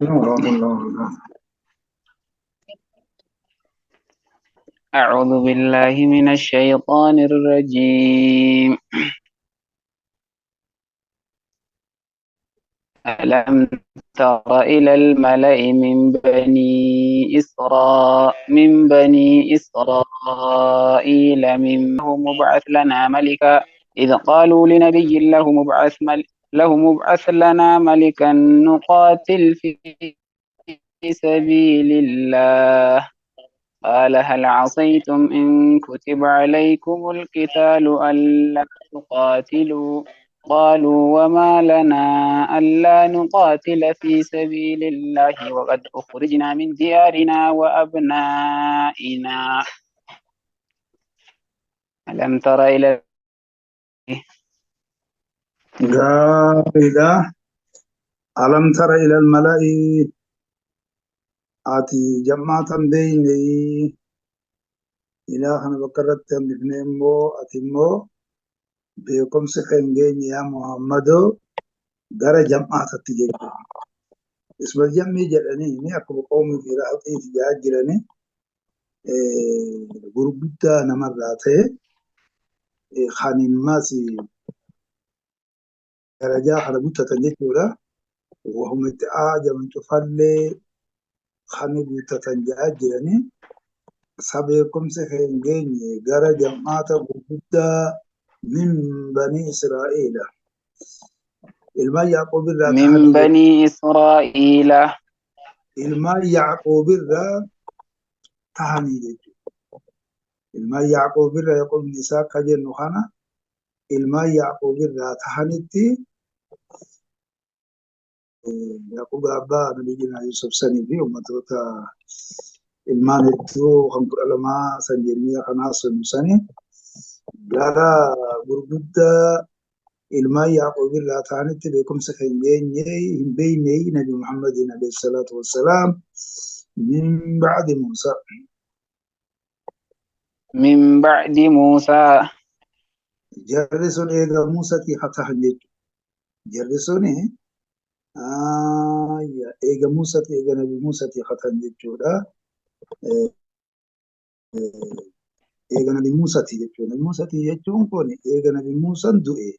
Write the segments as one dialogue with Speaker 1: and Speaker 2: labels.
Speaker 1: ورحمة الله وبركاته.
Speaker 2: أعوذ بالله من الشيطان الرجيم. ألم تر إلى الملأ من بني إسرائيل مبعث لنا ملكا إذ قالوا لنبي له مبعث لنا ملكا نقاتل في سبيل الله. قال هل عصيتم إن كتب عليكم القتال ألا تقاتلوا؟ قالوا وما لنا ألا نقاتل في سبيل الله وقد أخرجنا من ديارنا وأبنائنا. ألم تر إلى
Speaker 1: قائدة ألم تر إلى الملأ آتي جماعة بيني إلى أن بكرت بفنمو أتمو بكم سخنجين يا محمد غير جماعة تجيب اسم الجمع جلني ني أكو قومي في رأتي تجاجلني غربتا نمراته خانين ماسي درجة خربوتا تنجيبورا وهم اتعاجا من تفلي خاني بوتا تنجاجلني sabeekum sefengeenye gara jam'aata gurguddaa min banii Israa'eela. Ilmaan Yaaqoob irraa tahanii
Speaker 2: من بني إسرائيل
Speaker 1: ilmaan Yaaqoob-irraa tahanii jechuudha. Ilmaan Yaaqoob-irraa Yaaqoobni isaa akka jennu kana ilmaan Yaaqoob-irraa tahanitti Yaaqoob abbaa Nabiyyinaa Yusuf sanii fi ummatoota ilmaan hedduu kan 12 san jennee kanaa sanii gara gurguddaa ilmaan Yaaqoob irraa ta'anitti beekumsa kan hin beekne Nabi Muhammadin alayhi salaatu wassalaam min ba'di Muusaa.
Speaker 2: من بعد موسى
Speaker 1: Jarri sun eega Muusatii haa ta'an jechuudha. Jarri sun eega Muusatii eega Nabi Muusatii haa ta'an jechuudha. Eega Nabi Muusatii jechuudha. Nabi Muusatii jechuun kun eega Nabi Muusaan du'e.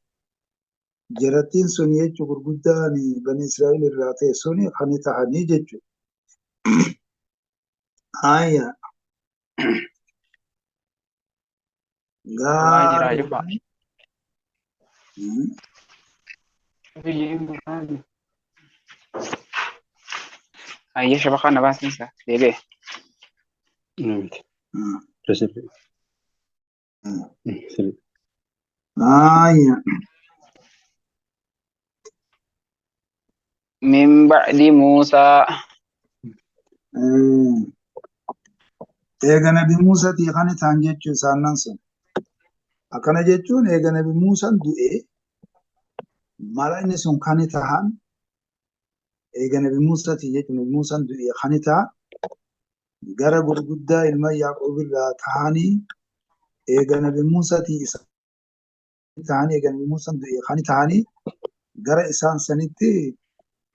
Speaker 1: Jarattiin sun jechuun gurguddaan bani Israa'el irraa ta'e sun kan ta'anii jechuudha. Ayya. Gaariidha.
Speaker 2: أي شبكة أنا بس نسى ديبي
Speaker 1: Ayya.
Speaker 2: من بعد موسى
Speaker 1: Eega Nabi Muusatii kan ta'an jechuun isaannan sun. Akkana jechuun eega Nabi Muusaan du'e mala inni sun kan ta'an eega Nabi Muusatii jechuun Nabi Muusaan du'e kan ta'an gara gurguddaa ilma Yaaqoob irraa ta'anii eega Nabi Muusatii isa ta'anii eega Nabi Muusaan du'e kan ta'anii gara isaan sanitti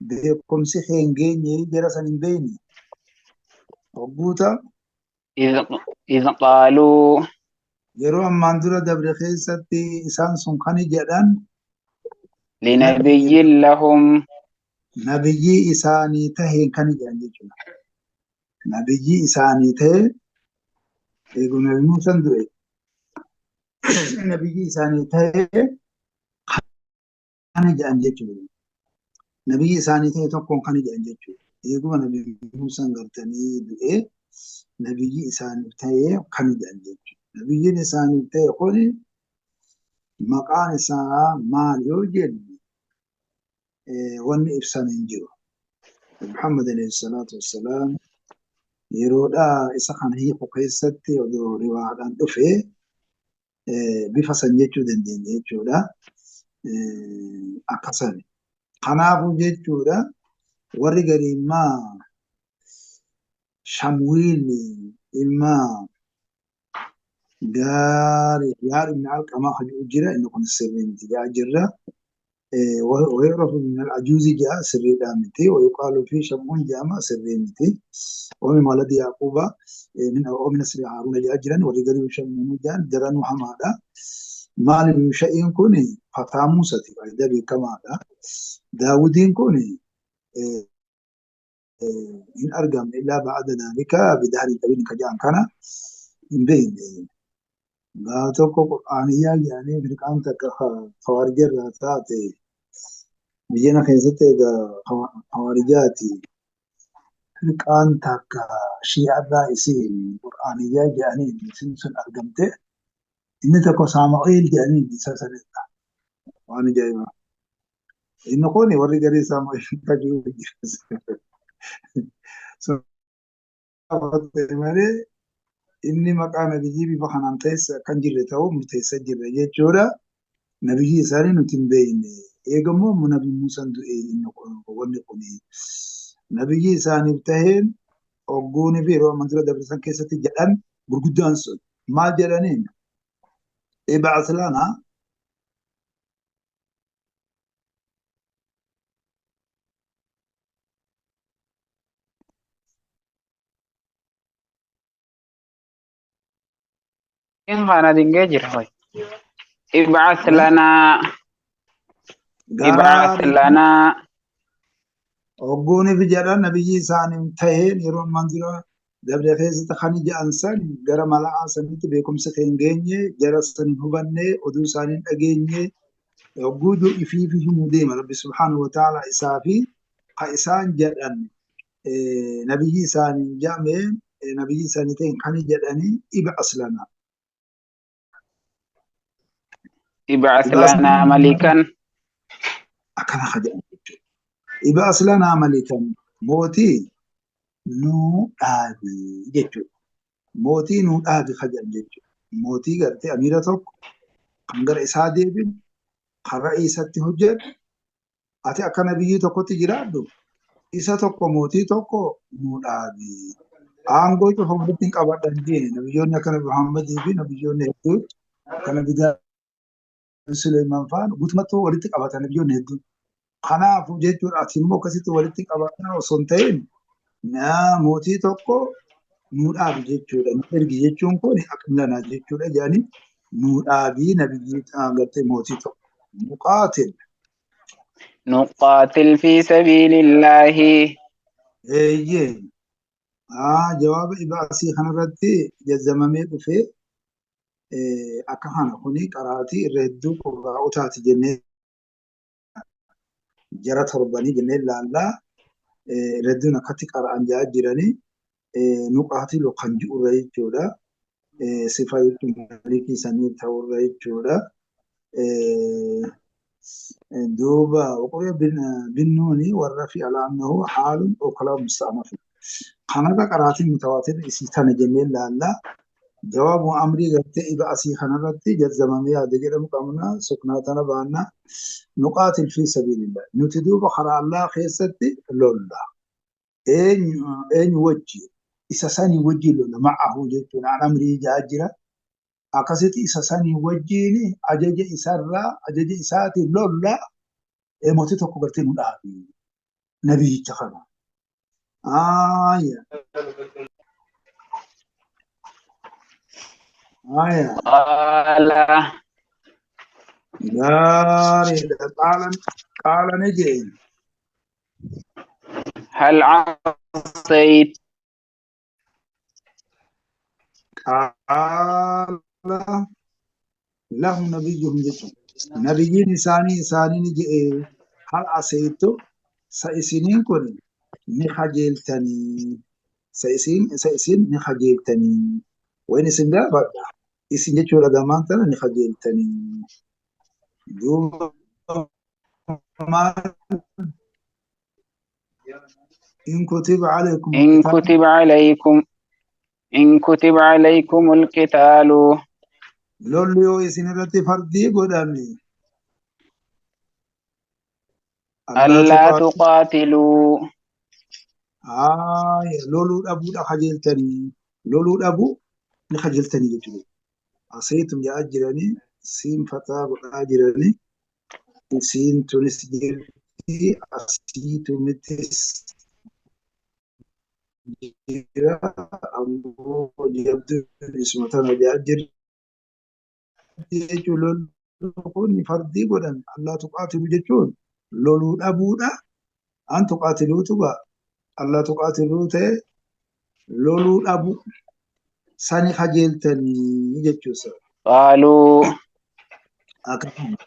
Speaker 1: beekumsi hin geenye jara san hin beekne. Waggoota
Speaker 2: إذ قالوا
Speaker 1: yeroo ammaan dura dabre keessatti isaan sun kan jedhan
Speaker 2: لنبي لهم
Speaker 1: nabiyyii isaanii taheen kan jedhan jechuudha. Nabiyyii isaanii ta'e eeguu Nabi Muusaan du'e nabiyyii isaanii ta'e kan jedhan jechuudha. Nabiyyii isaanii ta'e tokkoon kan jedhan jechuudha. Eeguma Nabi Muusaan gartanii du'e nabiyyii isaanii ta'e kan jedhan jechuudha. Nabiyyiin isaanii ta'e kun maqaan isaa maal yoo jenne wanni ibsan hin jiru. Muhammad alayhi salaatu wassalaam yeroodhaa isa kana hiiku keessatti odoo riwaadhaan dhufe bifa san jechuu dandeenya jechuudha. Akkasani. Kanaafuu jechuudha warri gadi immaa Shamuwiil ilma gaarii yaad ibn Alqamaa hajuu jira inni kun sirrii miti jaa jirra. ويعرف من العجوز جاء سري دامتي ويقال في شمعون جامع سري متي ومن ولد يعقوب ومن سري هارون جاء جرا ولقد شمعون جاء جرا وحمادا ما لم شيء كوني فتى موسى تبعد كما داودين كوني إن أرقم إلا بعد ذلك بدهر طويل كجان كان إن بين لا توقع قرآنية يعني فرقان تك خوارج الراتات بيجينا خيزت خوارجاتي فرقان تك شيعة الرئيسين قرآنية يعني سنسن أرقمته إن تكو سامعيل يعني سلسلة وأنا جايبا إن قوني وري قري سامعيل كجو malee inni maqaa nabiyyi bifa kanaan keessa kan jirre ta'uu murteessaa jirra jechuudha. Nabiyyi isaanii nuti hin beekne. Eegammoo nabi Muusaan du'e wanni kun nabiyyi isaaniif taheen hogguunii fi yeroo amantii dabarsan keessatti jedhan gurguddaan sun maal jedhaniin ib'as lanaa
Speaker 2: إن خانا دينجي هوي ابعث لنا ابعث
Speaker 1: gaarii
Speaker 2: لنا
Speaker 1: hogguunii fi jedhan nabiyyi isaaniif taheen yeroo amantii dabre keessatti kan ja'an san gara mala'aa sanitti beekumsa kan hin geenye jara san hin hubanne oduu isaanii hin dhageenye yogguu ifii fi himuu deema rabbi subhaanahu wa ta'ala isaa fi ka isaan jedhan nabiyyi isaanii jedhameen nabiyyi isaanii ta'een kan jedhanii ib'as lanaa
Speaker 2: ابعث
Speaker 1: ib'as
Speaker 2: لنا ملكا
Speaker 1: akkana ka jedhan jechuudha. Ib'as lanaa malikan mootii nuu dhaabi jechuudha. Mootii nuu dhaabi ka jedhan jechuudha. Mootii gartee amiira tokko kan gara isaa deebinu kan ra'iisatti hojjetu ati akka nabiyyi tokkotti jiraadhu isa tokko mootii tokko nuu dhaabi. Aangoo cufa walitti hin qabadhan jeeni nabiyyoonni akka nabi Muhammadii fi nabiyyoonni hedduun akka nabi Suleymaan fa'aan guutumatti walitti qabatan nabiyyoonni hedduun. Kanaafuu jechuudha ati immoo akkasitti walitti qabatan osoo hin ta'in mootii tokko nuu dhaabi jechuudha. Nu ergi jechuun kun aqlanaa jechuudha jedhanii nuu dhaabii nabiyyi gartee mootii tokko. Muqaatil.
Speaker 2: نقاتل في سبيل الله
Speaker 1: Eeyyee. Jawaaba ibaasii kanarratti jazzamamee dhufee akka kana kuni qaraatii irra hedduu qurraa'otaati jennee jara torbanii jennee ilaallaa irra hedduun akkatti qara'an ja'aa jiranii nuqaatilu kan ji'urra jechuudha. Sifa jechuun malikii sanii ta'urra jechuudha. دوبا وقرئ بالنون والرفي على أنه حال أو كلام مستأنف. خندا قرات متواتر إسيتنا جميل لا جواب أمري قلت إذا أسي خنرتي جزمني هذا جل مقامنا سكناتنا بانا نقاتل في سبيل الله نتدوب خرا الله خيستي لولا أين وجه إساساني وجه لولا معه جتنا عن أمري جاجرة akkasitti isa sanii wajjiin ajaja isaati lolla mootii tokko gartee nu dhaabi nabiyyicha kana.
Speaker 2: قال
Speaker 1: gaariidha qaala ni jeen
Speaker 2: هل عصيت
Speaker 1: qaala lahum nabiyyuhum jechuun nabiyyiin isaanii ni je'e hal asaytu sa isiniin kun ni kajeeltanii sa isin ni kajeeltanii wayin isin gaafadha isin jechuudha gamaan tana ni kajeeltanii duuba in kutiba alaykum
Speaker 2: إن كتب عليكم القتال
Speaker 1: lolli yoo isin irratti fardii godhame
Speaker 2: ألا تقاتلوا
Speaker 1: loluu dhabuudha kajeeltanii loluu dhabuu ni kajeeltanii jechuudha. Asaytum ja'aa jiranii siin fataa godhaa jiranii isiin tunis jirti asiitu mitis jira ammoo jabduun isuma tana jirti jechuun lolli kun fardii godhan allaa tuqaatilu jechuun loluu dhabuudha an tuqaatiluutu ba'a allaa tuqaatiluu ta'e loluu dhabu sani kajeeltanii jechuusa.
Speaker 2: قالوا
Speaker 1: Akkasuma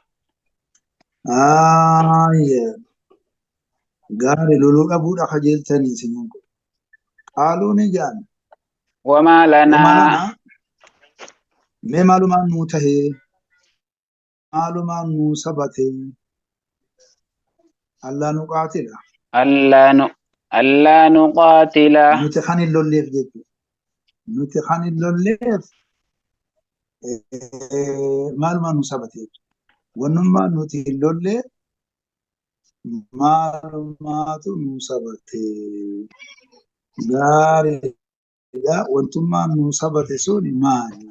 Speaker 1: gaarii loluu dhabuudha kajeeltanii isiniin kun qaaluu ni jedhan
Speaker 2: وما لنا
Speaker 1: wama lanaa mee maalumaan nuu tahee maalumaan nuu sabatee allaa nu qaatila
Speaker 2: ألا نقاتل
Speaker 1: nuti kan hin lolleef jechuudha nuti kan hin lolleef maalumaan nu sabate jechuudha wannummaan nuti hin lollee maalumaatu nu sabate gaariidha wantummaan nu sabate suni maali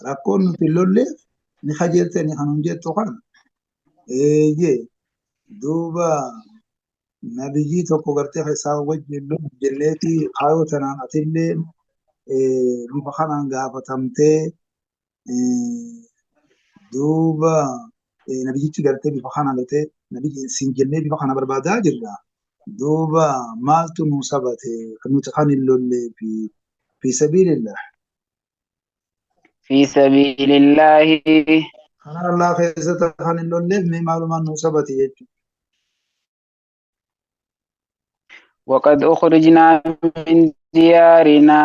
Speaker 1: rakkoon nuti hin lolleef ni kajeeltanii kan hin jettu kana eeyyee duuba nabiyyii tokko gartee isaa wajjin lolu jenneeti kaayoo tanaan atillee bifa kanaan gaafatamtee duuba nabiyyichi gartee bifa kanaan gatee nabiyyi siin jennee bifa kana barbaadaa jirra duuba maaltu nu sabate nuti kan hin lollee fi sabiilillah
Speaker 2: في سبيل الله
Speaker 1: kan Allah keessatti kan hin lolleef mee maalumaan nu sabate jechuudha.
Speaker 2: وقد أخرجنا من ديارنا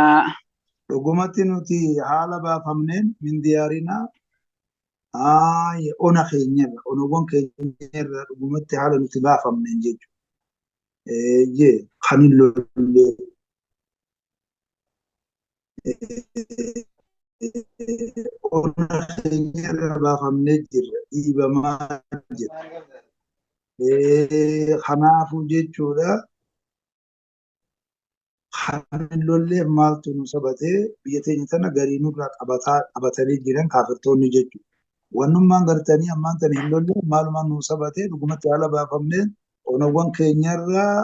Speaker 1: Dhugumatti nuti haala baafamneen min diyaarinaa ona keenyarra onawwan keenyarra dhugumatti haala nuti baafamneen jechuudha. Eeyyee kan hin lollee ona keenyarra baafamnee jirra dhiibamaa jira. Kanaafuu jechuudha kan hin lolleef maaltu nu sabatee biyya teenya tana garii nurraa qabatanii jiran kaafirtoonni jechuudha. Wannummaan gartanii ammaan tana hin lolleef maalumaan nu sabatee dhugumatti haala baafamneen onawwan keenyarraa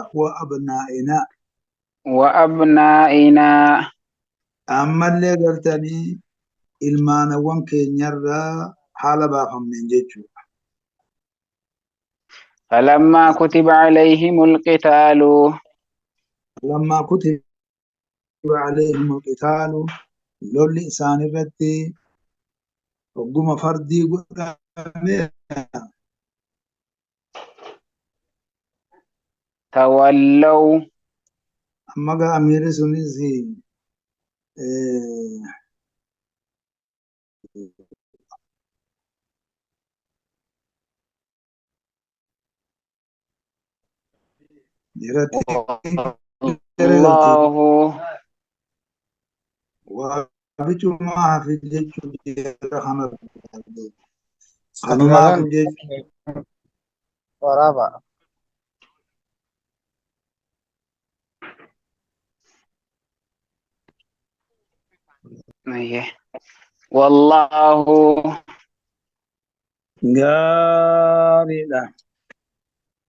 Speaker 2: وأبنائنا
Speaker 1: ammallee gartanii ilmaanawwan keenyarraa haala baafamneen jechuudha.
Speaker 2: فلما كتب عليهم القتال
Speaker 1: lammaa kutiba alayhim alqitaalu lolli isaan irratti hogguma fardii godhame
Speaker 2: تولوا
Speaker 1: amma gaa amiirri sunis jiratti
Speaker 2: الله
Speaker 1: waabicumaa hafi jechuu jira kanumaafu jechuu
Speaker 3: Waraaba.
Speaker 2: والله
Speaker 1: gaariidha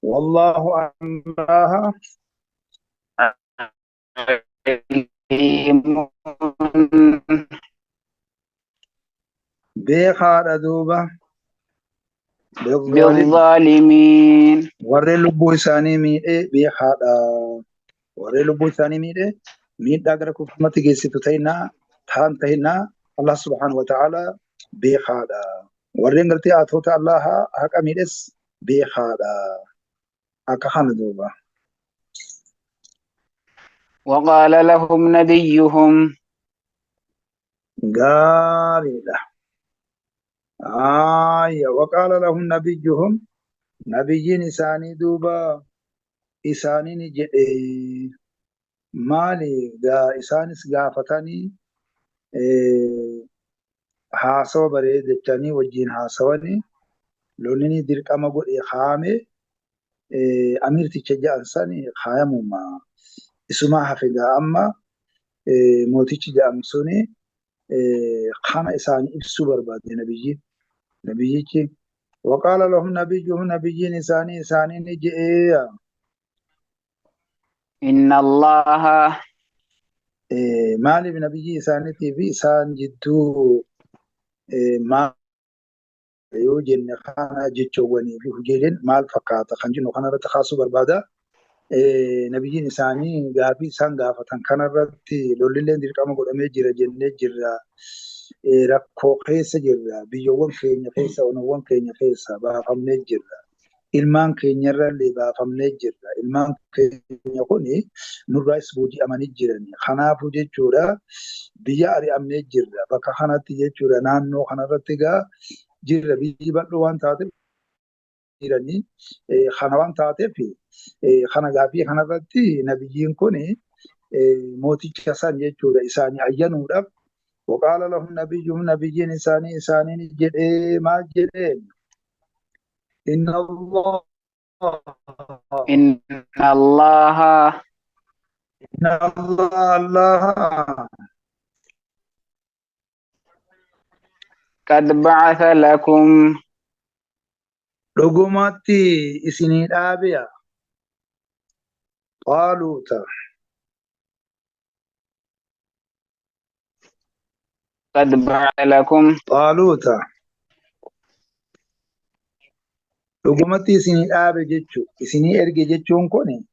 Speaker 1: wallahu amraha beekaadha duuba
Speaker 2: بالظالمين
Speaker 1: warreen lubbuu isaanii miidhee beekaadha warreen lubbuu isaanii miidhee miidhaa gara kufumatti geessitu ta'an tahinaa Allah subhanahu wa ta'ala beekaadha warreen gartee atoota Allah haqa miidhes beekaadha akka kana duuba.
Speaker 2: وقال لهم نبيهم
Speaker 1: gaariidha waqaala lahum nabiyyuhum nabiyyiin isaanii duuba isaaniin jedhe maali isaanis gaafatanii haasawa bareedechanii wajjin haasawanii lolli dirqama godhe kaame amirticha ja'an sani kaayamuma isuma hafigaa amma mootichi ja'an suni kana isaanii ibsuu barbaade nabiyyichi وقال لهم نبيهم نبيين إساني نجئي
Speaker 2: إن الله
Speaker 1: مالي بنبي إساني في إسان جدو ما يوجد خانا جتشواني في هجيلين مال فقاطة خنجنو خانا رتخاصو بربادا نبيين إساني غافي إسان غافتان خانا رتي لوليلين دير قام قدامي جرى جنة جرى rakkoo keessa jirra biyyoowwan keenya keessa onowwan keenya keessa baafamnee jirra ilmaan keenyarrallee baafamnee jirra ilmaan keenya kuni nurraas booji'amanii jirani kanaafuu jechuudha biyya ari'amnee jirra bakka kanatti jechuudha naannoo kanarratti egaa jirra biyyi bal'oo waan taateef jiranii kana waan taateef kana gaafii kanarratti nabiyyiin kuni mooticha san jechuudha isaanii ayyanuudhaaf وقال لهم نبيهم نبيين إساني جدي ما جدين إن الله
Speaker 2: إن الله
Speaker 1: إن الله
Speaker 2: قد بعث لكم
Speaker 1: رقمتي إسني الآبية طالوت
Speaker 2: قد بعث لكم
Speaker 1: طالوت رقمتي إسني الآبية جتشو إسني إرجي جتشون كوني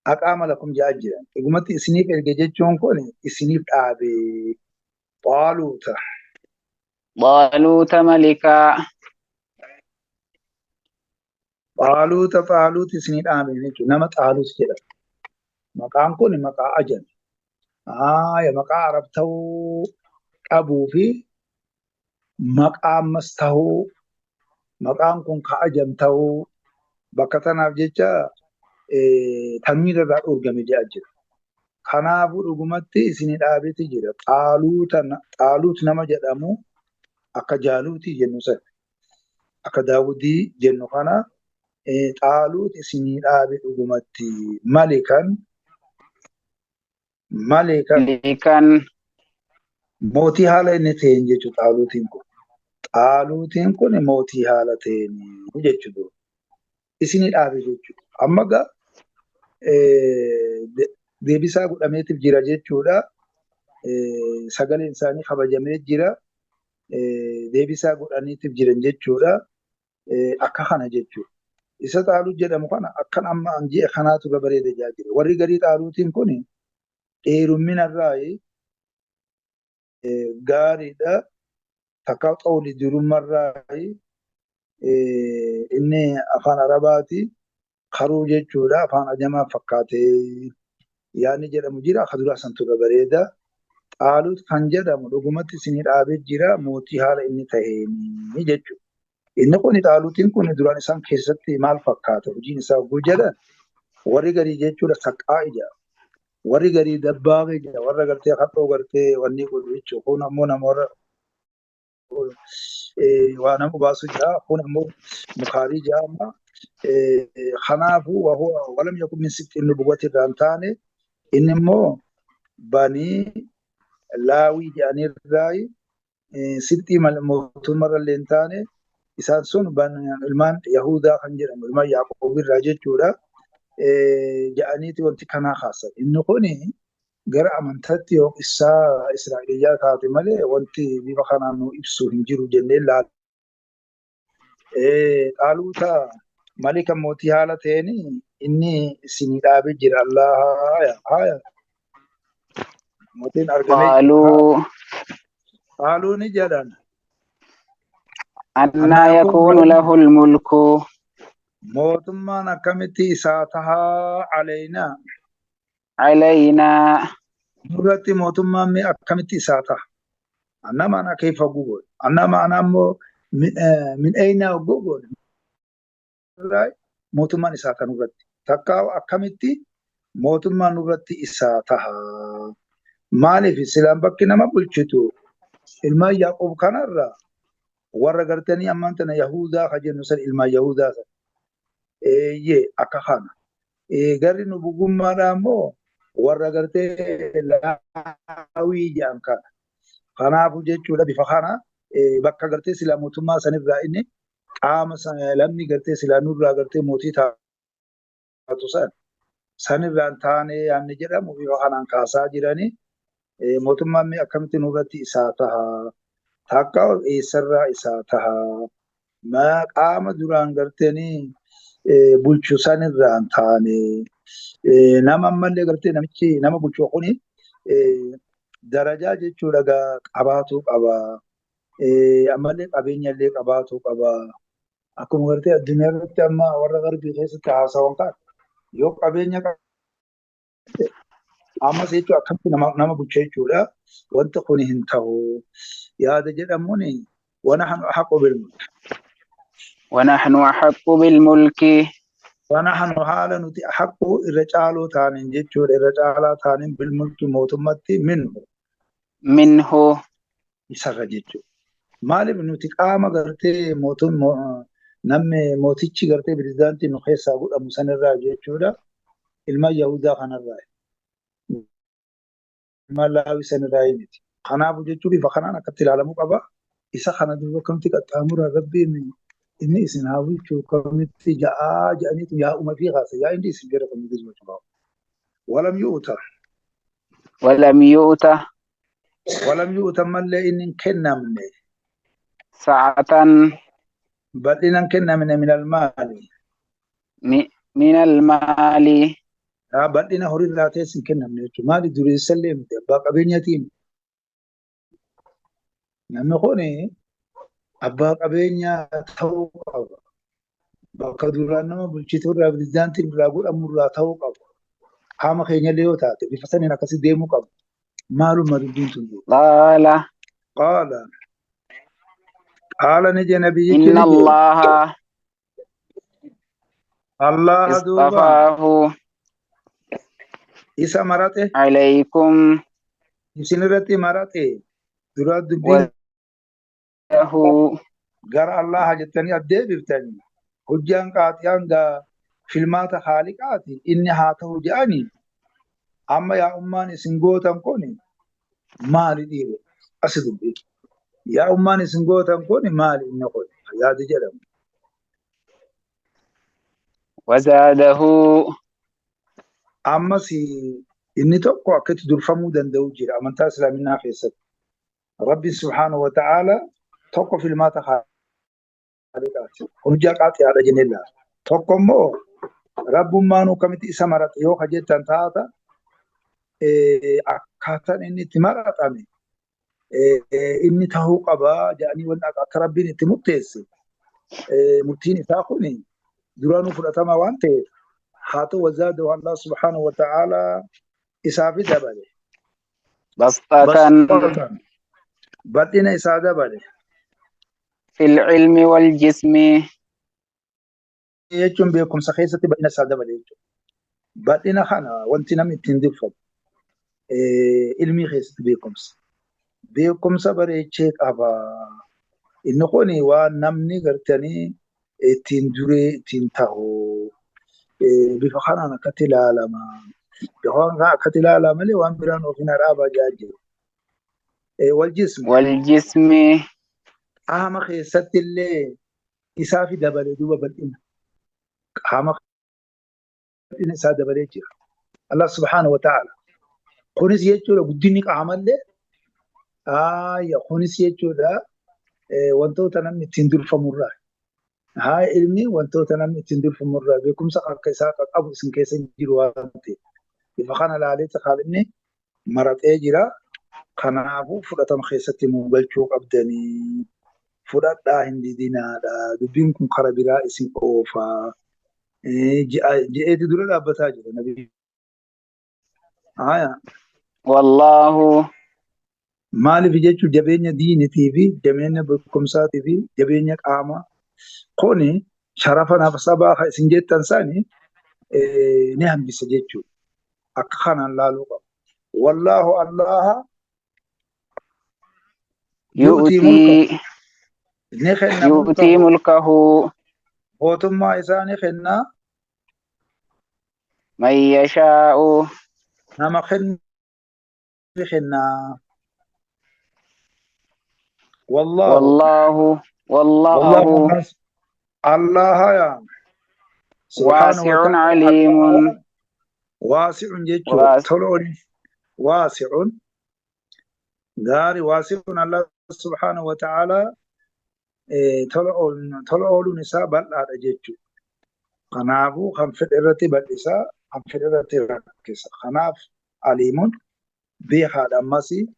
Speaker 1: أقام لكم جاجرا رقمتي إسني إرجي جتشون كوني إسني الآبية طالوت
Speaker 2: طالوت ملكا
Speaker 1: طالوت إسني الآبية جتشو نما طالوت جدا مقام كوني مقام أجل يا مقام عربتو qabuu fi maqaa ammas ta'uu maqaan kun ka'ajam ta'uu bakka tanaaf jecha tanwiira irraa dhorgame jedha jira. Kanaafuu dhugumatti isinii dhaabeeti jira. Xaaluut nama jedhamu akka jaaluutii jennu sana akka daawudii jennu kana xaaluut isinii dhaabe dhugumatti malikan mootii haala inni ta'een jechuudha xaaluutiin kun. Xaaluutiin kun mootii haala ta'een jechuudha. Isinii dhaabe jechuudha. Amma gaa deebisaa godhameetiif jira jechuudha. Sagaleen isaanii kabajamee jira. Deebisaa godhaniitiif jiran jechuudha. Akka kana jechuudha. Isa xaaluut jedhamu kana akkan amma ji'a kanaatu bareeda jira. Warri garii xaaluutiin kun dheerumminarraa gaariidha. Takka xawli dirummarraa inni afaan arabaati. Karuu jechuudha afaan ajamaa fakkaatee yaadni jedhamu jira. Akka duraa santuudha bareeda. Xaaluut kan jedhamu dhugumatti isinii dhaabee jira mootii haala inni ta'een jechuudha. Inni kun xaaluutiin kun duraan isaan keessatti maal fakkaata? Hojiin isaa oguu jedhan warri garii jechuudha saqqaa ija. Warri garii dabbaa ija. Warra gartee hadhoo gartee wanni godhu jechuudha. Kun ammoo namoota waa nama baasu jira. Kun ammoo mukaarii jedhama. Kanaafuu walam yakun min sittiin nubuwwati irraa hin taane inni immoo banii laawii jedhanirraa sittii mootummaarra illee hin taane isaan sun ilmaan Yahudaa kan jedhamu ilmaan Yaaqoob irraa jechuudha. Jedhaniiti wanti kanaa kaasan. Inni kun gara amantaatti yoo isaa Israa'eliyyaa taate malee wanti bifa kanaan nu ibsu hin jiru jennee ilaalla. Xaaluuta malika mootii haala ta'een inni isinii dhaabee jira. Allah mootiin argamee qaaluu ni jedhan.
Speaker 2: Annaa yakuunu lahul mulku
Speaker 1: mootummaan akkamitti isaa tahaa
Speaker 2: alaynaa
Speaker 1: nurratti mootummaan mee akkamitti isaa taha annama ana keessa gugoon annama ana ammoo min aynaa gugoon mootummaan isaa kan nurratti takkaa akkamitti mootummaan nurratti isaa taha maaliif silaan bakki nama bulchitu ilmaan Yaaqoob kanarra warra gartanii ammaan tana Yahudaa ka jennu san ilmaan Yahudaa san akka kana garri nu bugummaadha ammoo warra gartee laawii jedhan kana. Kanaafuu jechuudha bifa kana bakka gartee silaa mootummaa sanirraa inni qaama lammii gartee silaa nurraa gartee mootii taatu sanirraan taanee yaanni jedhamu bifa kanaan kaasaa jiranii mootummaan mee akkamitti nurratti isaa taha takka eessarraa isaa taha qaama duraan garteenii bulchu sanirraan taanee nama ammallee gartee namichi nama bulchu kuni darajaa jechuudha qabaatuu qaba. Ammallee qabeenya illee qabaatuu qaba. Akkuma gartee addunyaa irratti amma warra garbii keessatti haasawan kan yoo qabeenya ammas jechuun akkamitti nama bulcha jechuudha. Wanta kun hin ta'u yaada jedhamuun ونحن أحق بالملك
Speaker 2: ونحن أحق بالملك
Speaker 1: ونحن حالا نتي أحق الرجال تانين جيتشور الرجال تانين بالملك موتمتي منه يسرى جيتشور maaliif nuti qaama gartee namni mootichi gartee pirezidaantii nu keessaa godhamu sanirraa jechuudha ilma Yahudaa kanarraa ilma Laawii sanirraa miti. Kanaafuu jechuun bifa kanaan akkatti ilaalamuu qaba. Isa kana duuba kamti qaxxaamura rabbiin inni isin hawwichuu kamitti ja'aniitu yaa'uma fi haasa yaa inni isin jira kamitti jiru. Walam yu'ta mallee inni hin kennamne.
Speaker 2: ساعة
Speaker 1: بدينا كنا من المال
Speaker 2: من المال
Speaker 1: بدينا هوري لا تيسن كنا من المال دوري سلم باقي بينيتين نعم خوني أباقي بينيا توقع باقي دورانا ما بلشيتور رابدان تين براغور أمور لا توقع هام خيني ليو تاتي بفسني نكسي ديمو قب مالو مردين تنجو قال نجي نبي
Speaker 2: إن الله
Speaker 1: اصطفاه إسا مرته
Speaker 2: عليكم
Speaker 1: سنرتي مرته دراد دبين غير الله جتني أدي بفتني هجان قاتيان فيلمات خالقاتي إني هاته جاني أما يا أماني سنغوتان كوني مالي ديري أسدو بي يا أماني سنغوتان كوني مالي نقول يا دي جلم
Speaker 2: وزاده
Speaker 1: أما سي إني توقع كت درفمو دندو جير أمانتا سلامنا خيست ربي سبحانه وتعالى توقع في المات خالقاتي هجاقاتي على جن الله توقع مو رب ما نو كمتي سمرت يو خجتان تاتا أكاتن إني تمرت أمي inni tahuu qaba jedhanii waan akka rabbiin itti murteesse murtiin isaa kun duraanuu fudhatama waan ta'eef haa ta'u wazaadahu Allah subhanahu wa ta'ala isaaf dabale
Speaker 2: basxatan
Speaker 1: bal'ina isaa dabale
Speaker 2: fil ilmi wal jismi
Speaker 1: jechuun beekumsa keessatti bal'ina isaa dabale jechuudha. Bal'ina kana wanti namni ittiin diffatu ilmii keessatti beekumsa bareechee qaba. Inni kun waan namni gartanii ittiin duree ittiin ta'u bifa kanaan akkatti ilaalama. Bifa kanaan akkatti ilaalama malee waan biraan ofiin dhaabaa jiru.
Speaker 2: Waljismi
Speaker 1: qaama keessatti illee isaa fi dabalee duuba bal'ina. Qaama isaa dabalee jira. Allah subhanahu wa ta'ala. Kunis jechuudha guddinni qaamallee kunis jechuudha wantoota namni ittiin durfamurraa. Ilmi wantoota namni ittiin durfamurraa beekumsa akka isaa qabu isin keessa jiru waan ta'eef. Bifa kana ilaaleetti haalinni maratee jira. Kanaafuu fudhatama keessatti immoo galchuu qabdanii fudhadhaa hin didinaadha. Dubbiin kun karaa biraa isin oofaa. Je'eeti dura dhaabbataa jira nabi.
Speaker 2: Wallaahu
Speaker 1: maaliif jechuun jabeenya diinitii fi jabeenya beekumsaatii fi jabeenya qaamaa kuni sharafa naaf sabaa isin jettan sani ni hambisa jechuudha. Akka kanaan laaluu qabu. Wallaahu allaha
Speaker 2: yu'tii mulkahu
Speaker 1: mootummaa isaa ni kenna
Speaker 2: man yashaa'u
Speaker 1: nama kenna. والله الله يا سبحانه
Speaker 2: واسع
Speaker 1: وتعالى
Speaker 2: عليم
Speaker 1: الله واسع جيتشو
Speaker 2: واس
Speaker 1: تلون واسع غاري واسع الله سبحانه وتعالى تلون نساء بل هذا جيتشو خنافو خم فدرتي بل إساء خم فدرتي ركس خناف عليم بيخا دمسي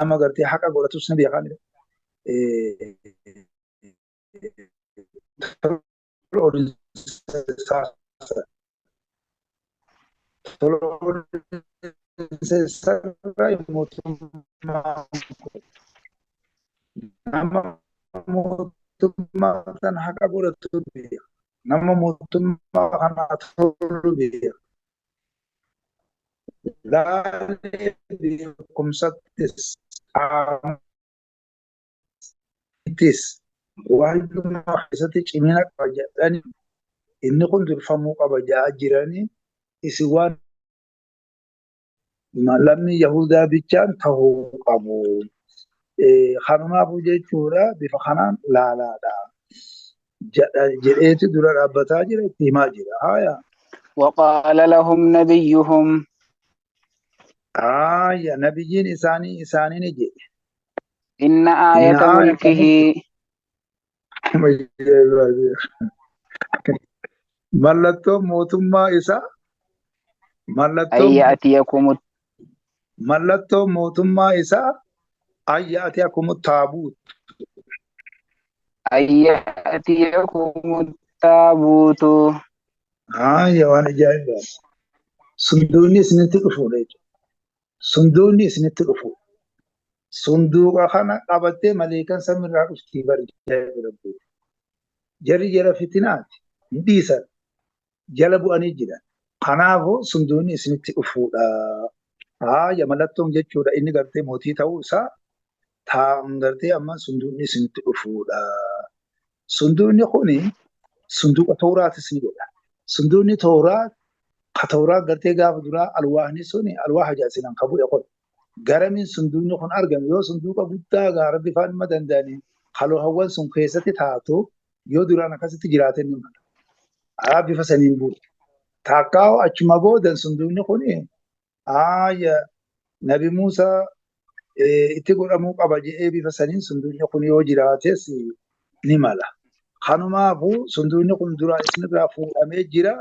Speaker 1: أما قرتي حقا قولتو سنبي خاني تلون tolong sesuai nama mutumatan hak boleh tuh nama mutumatan atau dia lari di kumsatis amitis wahyu mahasati cimina kerajaan ini pun terfamu kabaja jirani isiwan malamni Yahuda bichaan tahuu qabu. Kanumaafu jechuudha bifa kanaan laalaadha. Jedheeti dura dhaabbataa jira itti himaa jira. Haaya.
Speaker 2: وقال لهم نبيهم
Speaker 1: Haaya nabiyyiin isaanii ni jedhe.
Speaker 2: إن
Speaker 1: Inna
Speaker 2: آية ملكه
Speaker 1: mallattoo mootummaa isaa
Speaker 2: أن يأتيكم
Speaker 1: mallattoo mootummaa isaa ayyaati akkuma taabuut.
Speaker 2: التابوت
Speaker 1: Haaya waan ajaa'ibaa. Sunduunni isinitti dhufuudha jechuudha. Sunduunni isinitti dhufu. Sunduuqa kana qabattee maleekan samiirraa dhuftii bari jira. Jarri jara fitinaati. Hin dhiisan. Jala bu'anii jiran. Kanaafuu sunduunni isinitti dhufuudha. Haaya mallattoon jechuudha inni gartee mootii ta'uu isaa taa'an gartee amma sunduunni isinitti dhufuudha. Sunduunni kuni sunduuqa tooraatis ni godha. Sunduunni tooraa ka tooraa gartee gaafa duraa alwaahni suni alwaaha jaasinan qabu eqon. Garamiin sunduunni kun argame yoo sunduuqa guddaa gaara bifaan hima danda'anii haloohawwan sun keessatti taatu yoo duraan akkasitti jiraatan ni mala. Bifa saniin bu'u. Taakkaa'u achuma boodan sunduunni kuni haaya nabi Muusaa itti godhamuu qaba jedhee bifa saniin sunduunni kun yoo jiraates ni mala. Kanumaafuu sunduunni kun duraan isinirraa fuudhamee jira.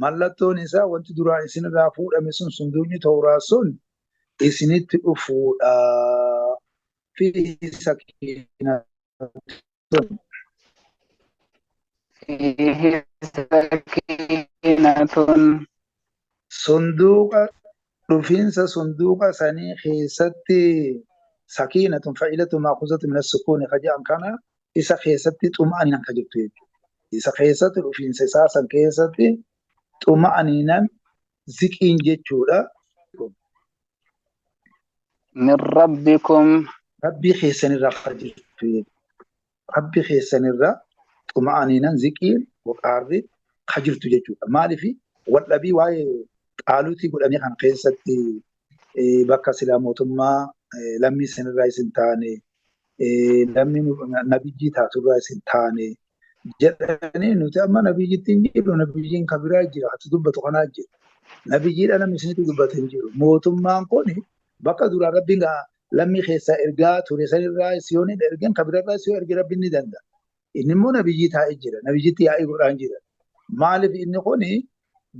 Speaker 1: Mallattoon isaa wanti duraan isinirraa fuudhame sun sunduunni tooraa sun isinitti dhufuudha. Fi sakiinatun
Speaker 2: فيه سكينة
Speaker 1: sunduuqa dhufiinsa sunduuqa sanii keessatti sakiinatun fa'ilatun maakuzatu min as-sukuuni ka jedhan kana isa keessatti xuma'aniinan ka jirtu jechuudha. Isa keessatti dhufiinsa isaa san keessatti xuma'aniinan ziqiin jechuudha.
Speaker 2: من ربكم
Speaker 1: Rabbii keessanirraa ka jirtu jechuudha. Rabbii keessanirraa xuma'aniinan ziqiin waqaarri ka jirtu jechuudha. Maaliif waldhabii waa'ee qaaluutii godhamee kan keessatti bakka silaa mootummaa lammii isinirraa isin taane lammii nabiyyii taaturraa isin taane jedhanii nuti amma nabiyyitti hin jiru nabiyyiin kan biraa jira ati dubbatu kanaa jira nabiyyiidha namni isinitti dubbatu hin jiru mootummaan kun bakka duraa rabbiin lammii keessaa ergaa ture sanirraa siyoon ergan kan biraarraa siyoo ergi rabbiin ni danda'a inni immoo nabiyyii taa'ee jira nabiyyitti yaa'ii godhaan jira maaliif inni kuni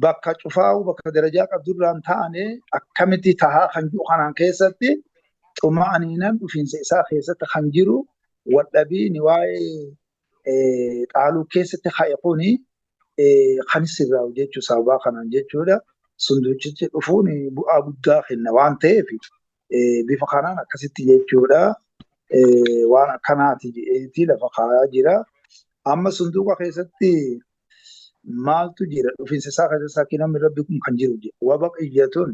Speaker 1: bakka cufaa'u bakka darajaa qabdurraan taane akkamitti tahaa kan jiru kanaan keessatti xuma'aniinan dhufiinsa isaa keessatti kan jiru waldhabiin waa'ee xaaluu keessatti ka'e kuni kan sirraa jechuu sababaa kanaan jechuudha sunduuchichi dhufuun bu'aa guddaa kenna waan ta'eef bifa kanaan akkasitti jechuudha waan akkanaati jedheeti lafa kaayaa jira amma sunduuqa keessatti maaltu jira dhufiinsa isaa keessatti sakiinamni rabbi kun kan jiru wabaqiyyatun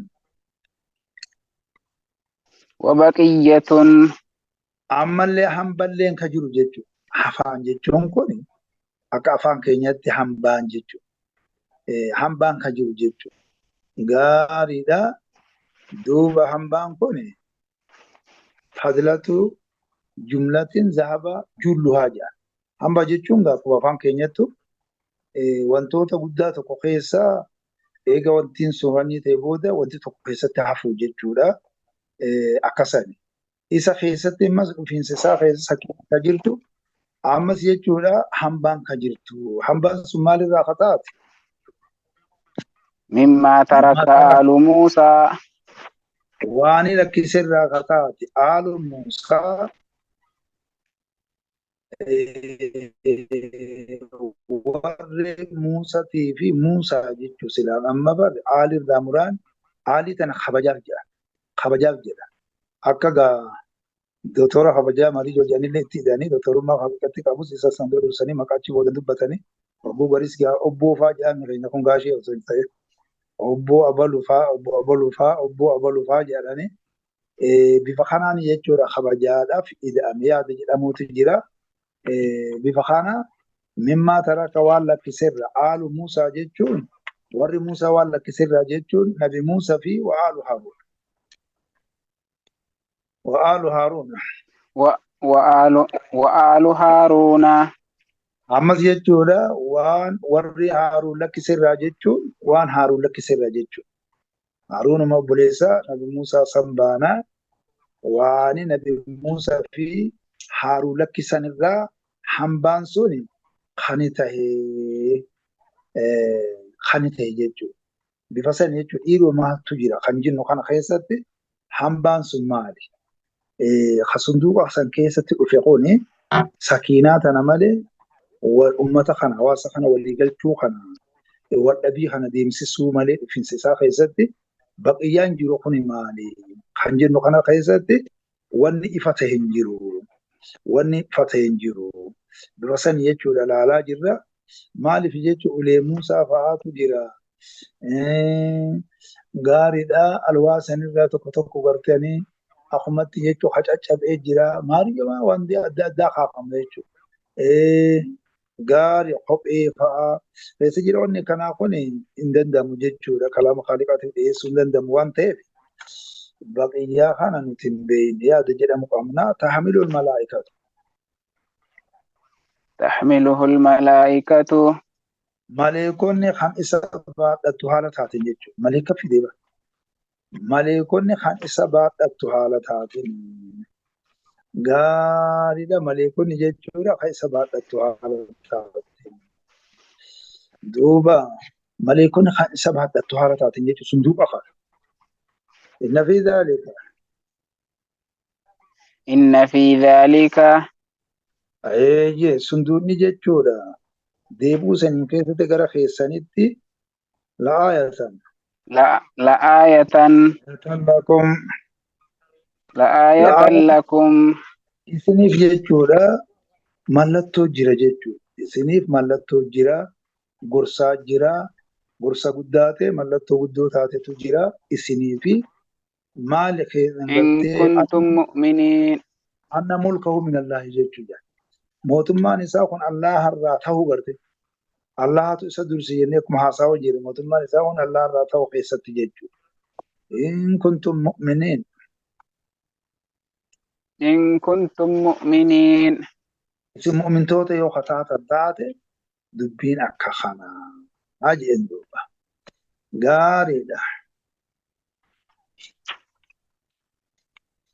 Speaker 2: وبقية
Speaker 1: ammallee hamballeen ka jiru jechuudha. Hafaan jechuun kun akka afaan keenyatti hambaan jechuudha. Hambaan ka jiru jechuudha. Gaariidha. Duuba hambaan kun fadlatu jumlatin zahaba julluhaa jedha. Hambaa jechuun akkuma afaan keenyattu wantoota guddaa tokko keessaa eega wantiin sun wanni ta'e booda wanti tokko keessatti hafu jechuudha. Akkasani. Isa keessatti ammas dhufiinsa isaa keessa kan jirtu ammas jechuudha hambaan kan jirtu. Hambaan sun maalirraa akka taate?
Speaker 2: مما ترك آل موسى
Speaker 1: Waan lakkisirraa akka taate aalu Muusaa warri Muusatii fi Muusaa jechuun silaa amma bari aalirraa muraan aalii tana kabajaaf jedha. Akka doktora kabajaa marii hojjanillee itti hidhanii doktorummaa haqiqatti qabus isa san dursanii maqaa achi booda dubbatanii obbo Baris obbo fa'aa jedhan keenya kun gaashee osoo hin ta'in obbo Abalufaa jedhanii bifa kanaan jechuudha kabajaadhaaf ida'ame yaada jedhamuutu jira. Bifa kana mimmaa taraka waan lakkisirra aalu Muusaa jechuun warri Muusaa waan lakkisirra jechuun nabi Muusaa fi wa'aalu Haaruun.
Speaker 2: وآل هارون
Speaker 1: Ammas jechuudha waan warri Haaruun lakkisirra jechuun waan Haaruun lakkisirra jechuudha. Haaruunuma obboleessaa nabi Muusaa sanbaanaa waan nabi Muusaa fi Haaruun lakkisanirraa hambaan sun kan ta'e jechuudha. Bifa san jechuudha dhiirumaatu jira kan jennu kana keessatti hambaan sun maali? Sunduuqa san keessatti dhufe kuni sakiinaa tana malee ummata kana hawaasa kana waliigalchuu kana wadhabii kana deemsisuu malee dhufiinsa isaa keessatti baqiyyaan jiru kuni maali? Kan jennu kana keessatti wanni ifa ta'e hin jiru. Bifa san jechuudha laalaa jirra. Maaliif jechuun ulee Muusaa fa'aatu jira. Gaariidha alwaasanirraa tokko gartanii akkumatti jechuun hacaccabee jira. Maaliif wanti adda addaa kaafamu jechuudha. Gaarii kophee fa'aa keessa jira wanni kanaa kun hin danda'amu jechuudha. Kalaama Haaliqaatiif dhiyeessuu hin danda'amu waan ta'eef baqiyyaa kana nuti hin beekne yaada jedhamu qabna. Tahmilul malaa'ikatu.
Speaker 2: تحمله الملائكة
Speaker 1: Maleekonni kan isa baadhattu haala taateen jechuudha. Maleeka fidee bara. Maleekonni kan isa baadhattu haala taateen. Gaariidha maleekonni jechuudha kan isa baadhattu haala taateen. Duuba maleekonni kan isa baadhattu haala taateen jechuudha sunduuqa kana. Inna fi dhaalika.
Speaker 2: إن في ذلك
Speaker 1: Sunduuqni jechuudha. Deebuu saniin keessatti gara keessanitti la'aayatan.
Speaker 2: لآية لكم
Speaker 1: Isiniif jechuudha mallattoo jira jechuudha. Isiniif mallattoo jira, gorsaa jira, gorsa guddaa ta'e mallattoo guddoo taatetu jira. Isiniifi maali keessan
Speaker 2: إن كنتم مؤمنين
Speaker 1: anna mulkahu min Allah jechuudha. Mootummaan isaa kun Allah irraa ta'uu garte. Allahatu isa dursi jennee akkuma haasawa jira. Mootummaan isaa kun Allah irraa ta'uu keessatti jechuudha. In kuntum mu'miniin.
Speaker 2: إن كنتم مؤمنين
Speaker 1: Isin mu'mintoota yoo kataatan taate dubbiin akka kanaa. Haa jeen duuba. Gaariidha.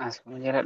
Speaker 2: أسمع جرى